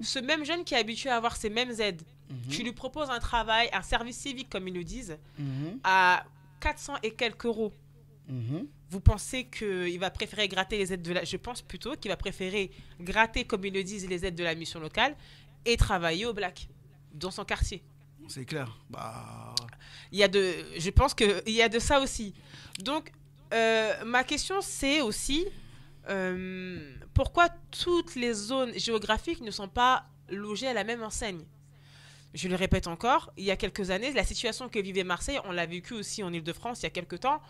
Ce même jeune qui est habitué à avoir ces mêmes aides, tu lui proposes un travail, un service civique, comme ils le disent, à 400 et quelques euros. Vous pensez qu'il va préférer gratter les aides de la... Je pense plutôt qu'il va préférer gratter, comme ils le disent, les aides de la mission locale et travailler au black, dans son quartier. C'est clair. Bah... Je pense qu'il y a de ça aussi. Donc, ma question, c'est aussi pourquoi toutes les zones géographiques ne sont pas logées à la même enseigne? Je le répète encore, il y a quelques années, la situation que vivait Marseille, on l'a vécu aussi en Île-de-France il y a quelques temps,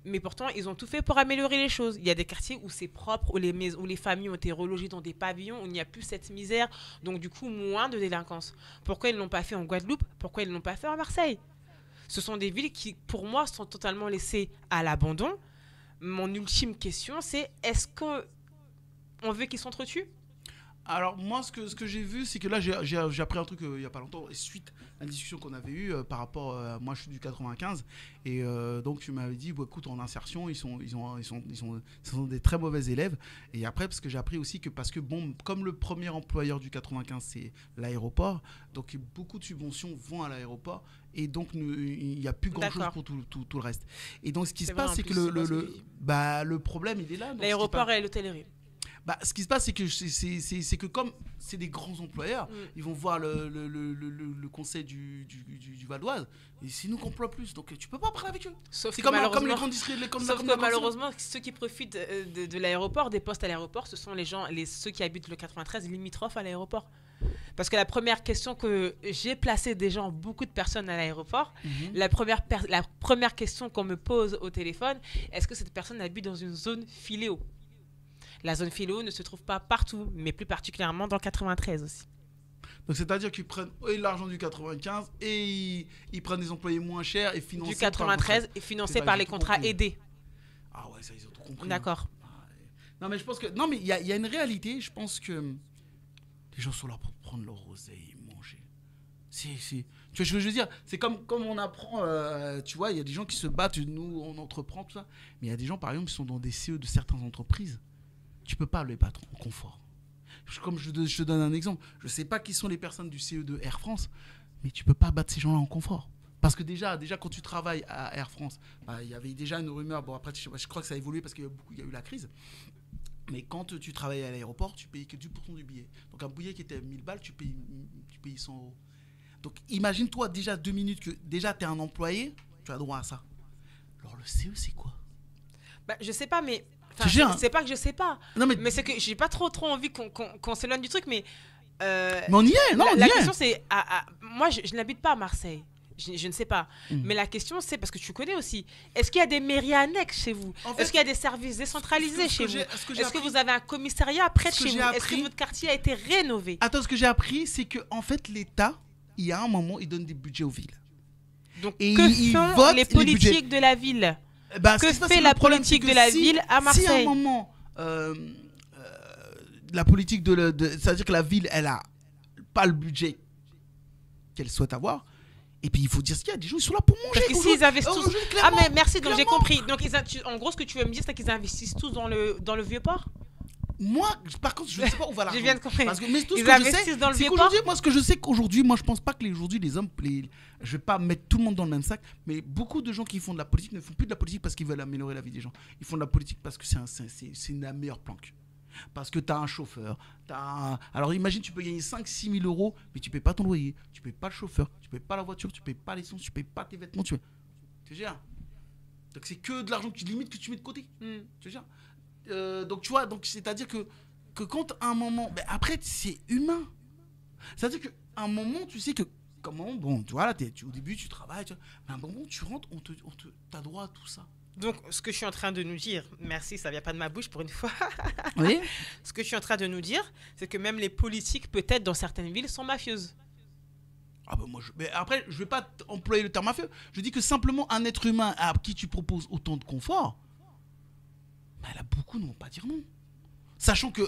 mais pourtant, ils ont tout fait pour améliorer les choses. Il y a des quartiers où c'est propre, où les familles ont été relogées dans des pavillons, où il n'y a plus cette misère, donc du coup, moins de délinquance. Pourquoi ils ne l'ont pas fait en Guadeloupe? Pourquoi ils ne l'ont pas fait à Marseille? Ce sont des villes qui, pour moi, sont totalement laissées à l'abandon. Mon ultime question, c'est est-ce qu'on veut qu'ils s'entretuent? Alors moi, ce que j'ai vu, c'est que là, j'ai appris un truc il n'y a pas longtemps, suite à une discussion qu'on avait eue par rapport moi, je suis du 95, et donc tu m'avais dit, bon, écoute, en insertion, ils sont des très mauvais élèves. Et après, parce que j'ai appris aussi parce que, bon, comme le premier employeur du 95, c'est l'aéroport, donc beaucoup de subventions vont à l'aéroport, et donc il n'y a plus grand-chose pour tout le reste. Et donc, ce qui se passe, c'est que le problème, il est là. L'aéroport et l'hôtellerie. Bah, ce qui se passe, c'est que comme c'est des grands employeurs, ils vont voir le conseil du Val d'Oise, et c'est nous qu'on emploie plus, donc tu peux pas parler avec eux. C'est comme les grands distributeurs. Sauf que malheureusement, ceux qui profitent de l'aéroport, des postes à l'aéroport, ce sont ceux qui habitent le 93 limitrophes à l'aéroport. Parce que la première question que j'ai placée des gens, beaucoup de personnes à l'aéroport, la première question qu'on me pose au téléphone, est-ce que cette personne habite dans une zone filéo? La zone philo ne se trouve pas partout, mais plus particulièrement dans le 93 aussi. Donc c'est-à-dire qu'ils prennent l'argent du 95 et ils prennent des employés moins chers et financés du 93 et financés par les contrats aidés. Ah ouais, ça ils ont tout compris. D'accord. Non mais je pense que il y a une réalité. Je pense que les gens sont là pour prendre leur oseille et manger. Tu vois, je veux dire, c'est comme on apprend. Tu vois, il y a des gens qui se battent. Nous, on entreprend tout ça. Mais il y a des gens, par exemple, qui sont dans des CE de certaines entreprises. Tu peux pas les battre en confort. Comme je te donne un exemple, je sais pas qui sont les personnes du CE de Air France, mais tu peux pas battre ces gens-là en confort. Parce que déjà quand tu travailles à Air France, il y avait déjà une rumeur. Bon, après, je crois que ça a évolué parce qu'il y a eu la crise. Mais quand tu travaillais à l'aéroport, tu payais que 10% du billet. Donc un billet qui était 1000 balles, tu payais 100 euros. Donc imagine-toi déjà 2 minutes que déjà tu es un employé, tu as droit à ça. Alors le CE, c'est quoi? Je sais pas, mais... C'est pas que je sais pas, mais c'est que j'ai pas trop envie qu'on s'éloigne du truc, mais on y est, la question c'est, moi je n'habite pas à Marseille, je ne sais pas, mais la question c'est, parce que tu connais aussi, est-ce qu'il y a des mairies annexes chez vous? Est-ce qu'il y a des services décentralisés chez vous? Est-ce que vous avez un commissariat près de chez vous? Est-ce que votre quartier a été rénové? Attends, ce que j'ai appris, c'est que en fait l'État, il y a un moment, il donne des budgets aux villes. Donc que font les politiques de la ville? Que fait la politique de la ville à Marseille? Si à un moment, la politique c'est-à-dire que la ville, elle a pas le budget qu'elle souhaite avoir, et puis il faut dire ce qu'il y a des gens, ils sont là pour manger. Parce que s'ils investissent... Ah mais merci, donc j'ai compris. Donc en gros, ce que tu veux me dire, c'est qu'ils investissent tous dans le Vieux-Port? Moi, par contre, je ne sais pas où va l'argent. Je viens de comprendre. Mais tout ils investissent dans le Vieux-Port. Moi, ce que je sais qu'aujourd'hui, moi, je pense pas que les hommes, je vais pas mettre tout le monde dans le même sac, mais beaucoup de gens qui font de la politique ne font plus de la politique parce qu'ils veulent améliorer la vie des gens. Ils font de la politique parce que c'est la meilleure planque. Parce que tu as un chauffeur. Alors imagine, tu peux gagner 5-6 000 euros, mais tu ne payes pas ton loyer, tu ne payes pas le chauffeur, tu ne payes pas la voiture, tu ne payes pas l'essence, tu ne payes pas tes vêtements. Tu vois. Donc c'est que de l'argent que tu mets de côté. Tu vois. Donc tu vois, c'est-à-dire que quand à un moment, après c'est humain. C'est-à-dire qu'à un moment, tu sais que comment, bon, tu vois là, au début tu travailles, mais à un moment tu rentres, t'as droit à tout ça. Donc ce que je suis en train de nous dire, merci, ça vient pas de ma bouche pour une fois. Oui. Ce que je suis en train de nous dire, c'est que même les politiques, peut-être dans certaines villes, sont mafieuses. Ah ben moi, mais après, je vais pas employer le terme mafieux. Je dis que simplement un être humain à qui tu proposes autant de confort, là, beaucoup ne vont pas dire non. Sachant que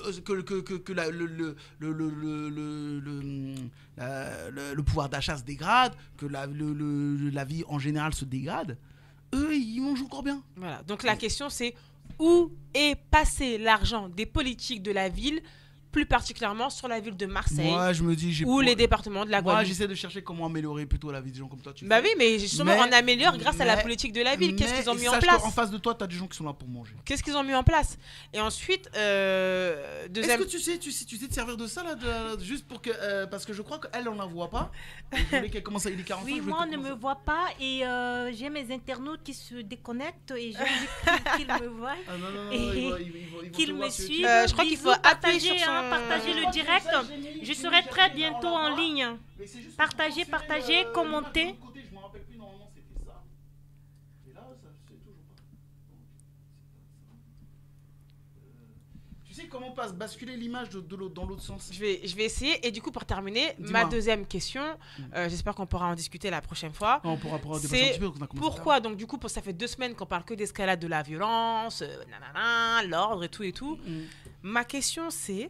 le pouvoir d'achat se dégrade, que la vie en général se dégrade, eux, ils mangent encore bien. Voilà. Donc la question, c'est où est passé l'argent des politiques de la ville plus particulièrement sur la ville de Marseille Moi, je me dis, ou les départements de la moi, Guadeloupe. j'essaie de chercher comment améliorer plutôt la vie des gens comme toi. Tu Bah fais. oui, mais justement, on améliore grâce à la politique de la ville. Qu'est-ce qu'ils ont mis en place? En face de toi, tu as des gens qui sont là pour manger. Qu'est-ce qu'ils ont mis en place? Et ensuite, deuxième... Est-ce que tu sais te servir de ça, là, juste pour que... parce que je crois qu'elle, on la voit pas. Je voulais qu'elle commence à... Il est 45, Oui, moi, on ne me voit pas et j'ai mes internautes qui se déconnectent et j'ai envie qu'ils me voient. Ah non, non, non, et qu'ils me suivent. Je crois qu'il faut appuyer sur son... partager le direct. Je serai très bientôt en ligne. Partagez, commentez. Je me rappelle plus, normalement, c'était ça. Et là, ça c'est toujours pas. Tu sais comment passe basculer l'image dans l'autre sens? Je vais essayer. Et du coup, pour terminer, Dis-moi. ma deuxième question, j'espère qu'on pourra en discuter la prochaine fois. Non, on pourra dépasser un petit peu. On a commencé Pourquoi, donc du coup, ça fait 2 semaines qu'on parle que d'escalade de la violence, nanana, l'ordre et tout. Ma question, c'est...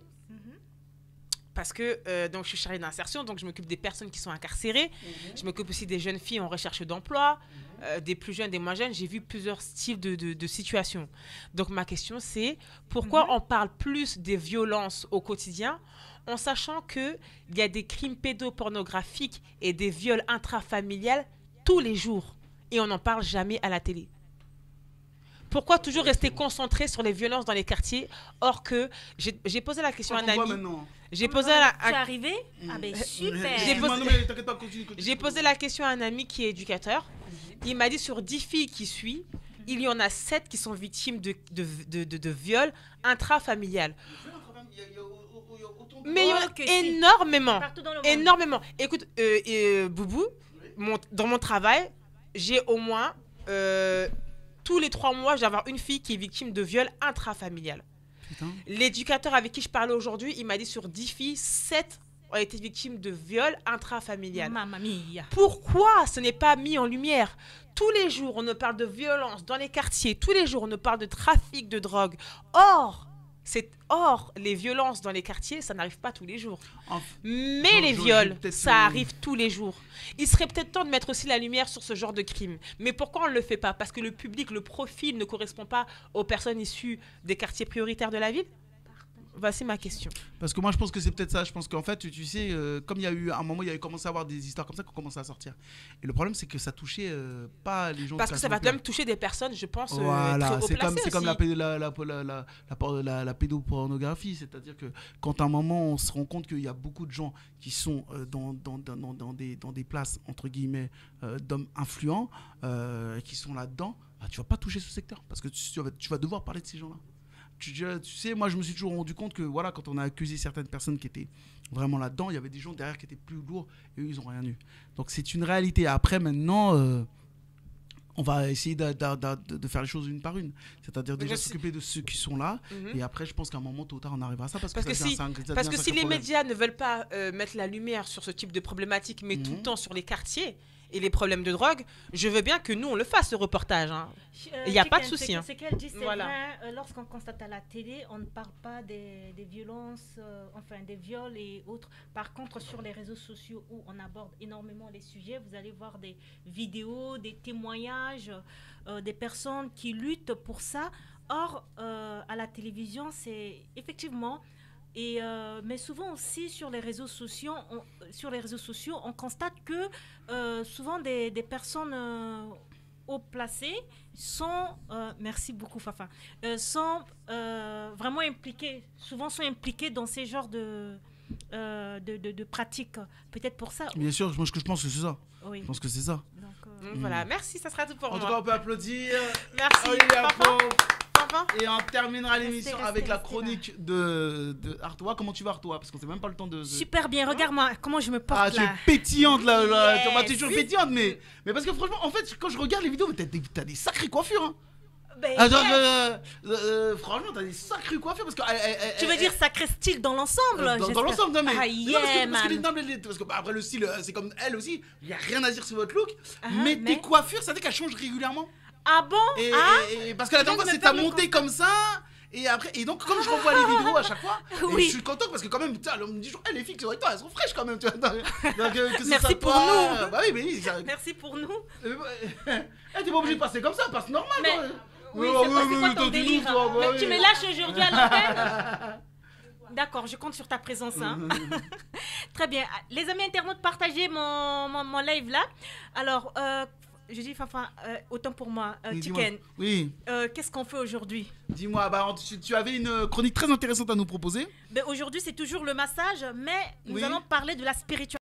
Parce que donc, je suis chargée d'insertion, donc je m'occupe des personnes qui sont incarcérées. Je m'occupe aussi des jeunes filles en recherche d'emploi, des plus jeunes, des moins jeunes. J'ai vu plusieurs styles de situations. Donc ma question, c'est pourquoi on parle plus des violences au quotidien en sachant qu'il y a des crimes pédopornographiques et des viols intrafamiliales tous les jours et on n'en parle jamais à la télé? Pourquoi toujours rester concentré sur les violences dans les quartiers, or que j'ai posé la question à un ami. J'ai posé Tu es arrivé? Ah ben super. J'ai posé la question à un ami qui est éducateur. Il m'a dit sur 10 filles qui suivent, il y en a 7 qui sont victimes de viols intrafamiliales. Mais il y en a énormément. Énormément. Écoute, Boubou, dans mon travail, j'ai au moins... tous les 3 mois, je vais avoir une fille qui est victime de viol intrafamilial. L'éducateur avec qui je parlais aujourd'hui, il m'a dit sur 10 filles, 7 ont été victimes de viol intrafamilial. Mamma mia. Pourquoi ce n'est pas mis en lumière? Tous les jours, on nous parle de violence dans les quartiers. Tous les jours, on nous parle de trafic de drogue. Or, les violences dans les quartiers, ça n'arrive pas tous les jours. Mais les viols, ça arrive tous les jours. Il serait peut-être temps de mettre aussi la lumière sur ce genre de crime. Mais pourquoi on ne le fait pas? Parce que le public, le profil ne correspond pas aux personnes issues des quartiers prioritaires de la ville? Voici ma question. Parce que moi, je pense que c'est peut-être ça. Je pense qu'en fait, tu sais, comme il y a eu un moment, il y a commencé à avoir des histoires comme ça qui ont commencé à sortir. Et le problème, c'est que ça touchait pas les gens. Parce que ça va quand même toucher des personnes, je pense, voilà, très haut placées c'est comme aussi. la pédopornographie. C'est-à-dire que quand à un moment, on se rend compte qu'il y a beaucoup de gens qui sont dans des places, entre guillemets, d'hommes influents, qui sont là-dedans, bah, tu vas pas toucher ce secteur. Parce que tu vas devoir parler de ces gens-là. Tu sais, moi je me suis toujours rendu compte que voilà, quand on a accusé certaines personnes qui étaient vraiment là-dedans, il y avait des gens derrière qui étaient plus lourds et eux ils n'ont rien eu. Donc c'est une réalité. Après maintenant, on va essayer de faire les choses une par une. C'est-à-dire déjà s'occuper de ceux qui sont là. Et après je pense qu'à un moment tôt ou tard on arrivera à ça. Parce que si les médias ne veulent pas mettre la lumière sur ce type de problématique, mais tout le temps sur les quartiers et les problèmes de drogue, je veux bien que nous on le fasse, ce reportage. Il n'y a pas de souci. Ce qu'elle dit, c'est vrai. Lorsqu'on constate à la télé, on ne parle pas des violences, enfin des viols et autres. Par contre, sur les réseaux sociaux où on aborde énormément les sujets, vous allez voir des vidéos, des témoignages, des personnes qui luttent pour ça. Or, à la télévision, c'est effectivement... mais souvent aussi sur les réseaux sociaux, on constate que souvent des personnes haut placées sont, merci beaucoup Fafa, sont vraiment impliquées, souvent sont impliquées dans ces genres de pratiques. Peut-être pour ça. Bien sûr, moi je pense que c'est ça. Oui. Je pense que c'est ça. Donc, voilà, merci, ça sera tout pour moi. En tout cas, on peut applaudir. Merci. Et on terminera l'émission avec la chronique de Artois. Comment tu vas, Artois? Parce qu'on n'a même pas le temps de... Super bien, regarde-moi comment je me porte là. Tu es pétillante là. Yes. Tu es toujours pétillante, mais parce que franchement, en fait, quand je regarde les vidéos, t'as des sacrées coiffures. Hein. Franchement, t'as des sacrées coiffures. Parce que, tu veux dire sacré style dans l'ensemble? Dans l'ensemble, non mais... parce que après le style, c'est comme elle aussi. Il n'y a rien à dire sur votre look. Mais tes coiffures, ça veut dire qu'elles changent régulièrement. Ah bon? Et parce que la dernière fois, c'est ta montée comme ça. Et après, et donc, comme je revois les vidéos à chaque fois, je suis content parce que, quand même, on me dit toujours, les filles qui sont avec toi, elles sont fraîches quand même. Tu vois, donc, merci pour nous. Bah oui, mais merci pour nous. T'es pas obligé de passer comme ça, passe normal. Oui, c'est quoi ton délire? Mais tu me lâches aujourd'hui à l'antenne? D'accord, je compte sur ta présence. Hein. Très bien. Les amis internautes, partagez mon live là. Alors, je dis Fafa, autant pour moi. Oui, Chicken, oui, qu'est-ce qu'on fait aujourd'hui? dis-moi, bah, tu avais une chronique très intéressante à nous proposer. Ben, aujourd'hui, c'est toujours le massage, mais nous Oui. allons parler de la spiritualité.